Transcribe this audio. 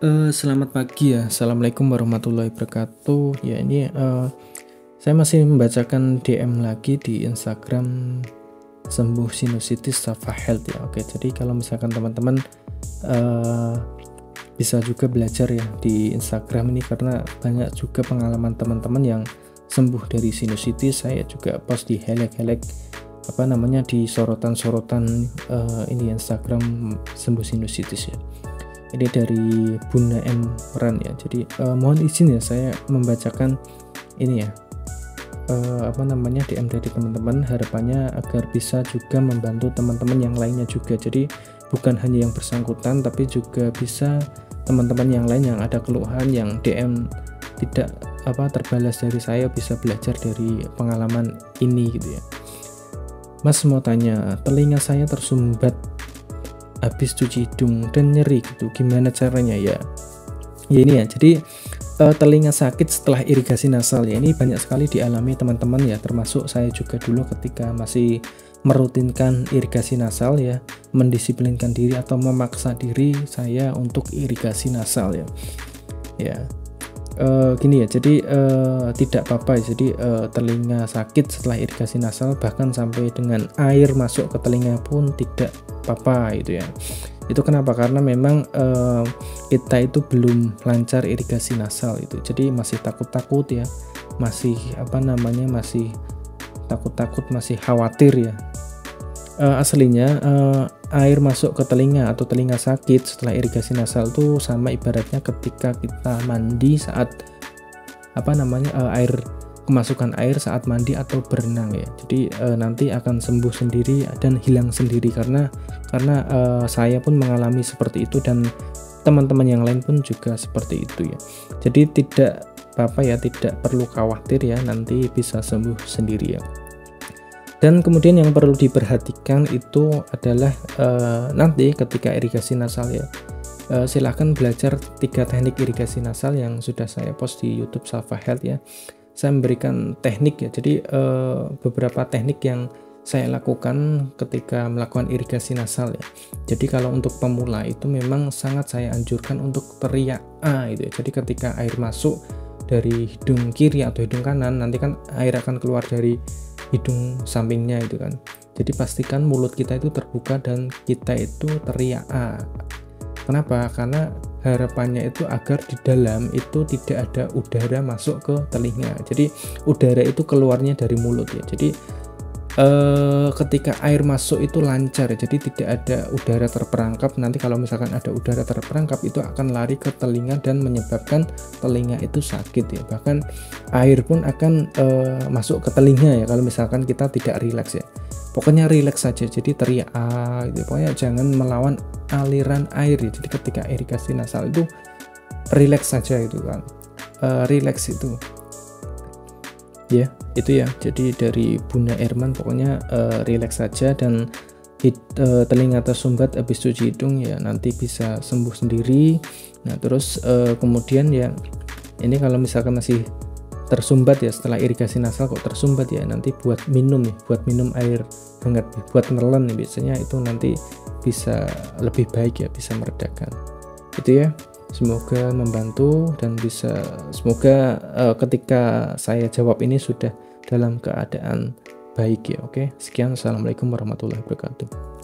Selamat pagi ya. Assalamualaikum warahmatullahi wabarakatuh. Ya ini saya masih membacakan DM lagi di Instagram sembuh sinusitis Safa Health ya. Oke, jadi kalau misalkan teman-teman eh, bisa juga belajar ya di Instagram ini karena banyak juga pengalaman teman-teman yang sembuh dari sinusitis. Saya juga post di highlight di sorotan-sorotan ini Instagram sembuh sinusitis ya. Ini dari Bunda M Ran ya. Jadi mohon izin ya saya membacakan ini ya DM dari teman-teman, harapannya agar bisa juga membantu teman-teman yang lainnya juga. Jadi bukan hanya yang bersangkutan tapi juga bisa teman-teman yang lain yang ada keluhan yang DM tidak terbalas dari saya bisa belajar dari pengalaman ini gitu ya. Mas mau tanya, telinga saya tersumbat habis cuci hidung dan nyeri gitu, gimana caranya ya? Ya ini ya, jadi telinga sakit setelah irigasi nasal ya, ini banyak sekali dialami teman-teman ya, termasuk saya juga dulu ketika masih merutinkan irigasi nasal ya, mendisiplinkan diri atau memaksa diri saya untuk irigasi nasal ya. Ya, gini ya, jadi tidak apa-apa ya, jadi telinga sakit setelah irigasi nasal bahkan sampai dengan air masuk ke telinga pun tidak apa-apa itu ya. Itu kenapa? Karena memang kita itu belum lancar irigasi nasal itu, jadi masih takut-takut ya, masih masih takut-takut, masih khawatir ya. Aslinya air masuk ke telinga atau telinga sakit setelah irigasi nasal tuh sama ibaratnya ketika kita mandi saat air kemasukan air saat mandi atau berenang ya. Jadi nanti akan sembuh sendiri dan hilang sendiri karena saya pun mengalami seperti itu dan teman-teman yang lain pun juga seperti itu ya. Jadi tidak perlu khawatir ya, nanti bisa sembuh sendiri ya. Dan kemudian yang perlu diperhatikan itu adalah nanti ketika irigasi nasal ya, silahkan belajar 3 teknik irigasi nasal yang sudah saya post di YouTube Safa Health ya. Saya memberikan teknik ya, jadi beberapa teknik yang saya lakukan ketika melakukan irigasi nasal ya. Jadi kalau untuk pemula itu memang sangat saya anjurkan untuk teriak A itu ya. Jadi ketika air masuk dari hidung kiri atau hidung kanan, nanti kan air akan keluar dari hidung sampingnya itu kan. Jadi pastikan mulut kita itu terbuka dan kita itu teriak A. Kenapa? Karena harapannya itu agar di dalam itu tidak ada udara masuk ke telinga. Jadi udara itu keluarnya dari mulut ya. Jadi ketika air masuk itu lancar ya, jadi tidak ada udara terperangkap. Nanti kalau misalkan ada udara terperangkap itu akan lari ke telinga dan menyebabkan telinga itu sakit ya. Bahkan air pun akan masuk ke telinga ya kalau misalkan kita tidak rileks ya. Pokoknya rileks saja, jadi teriak gitu. Pokoknya jangan melawan aliran air ya. Jadi ketika irigasi nasal itu rileks saja itu kan, rileks itu ya, itu ya. Jadi dari Bunda Erman pokoknya rileks saja dan telinga tersumbat habis cuci hidung ya nanti bisa sembuh sendiri. Nah terus kemudian ya, ini kalau misalkan masih tersumbat ya setelah irigasi nasal kok tersumbat ya, nanti buat minum air hangat, buat nelen nih, biasanya itu nanti bisa lebih baik ya, bisa meredakan itu ya. Semoga membantu dan semoga ketika saya jawab ini sudah dalam keadaan baik ya. Oke, sekian, assalamualaikum warahmatullahi wabarakatuh.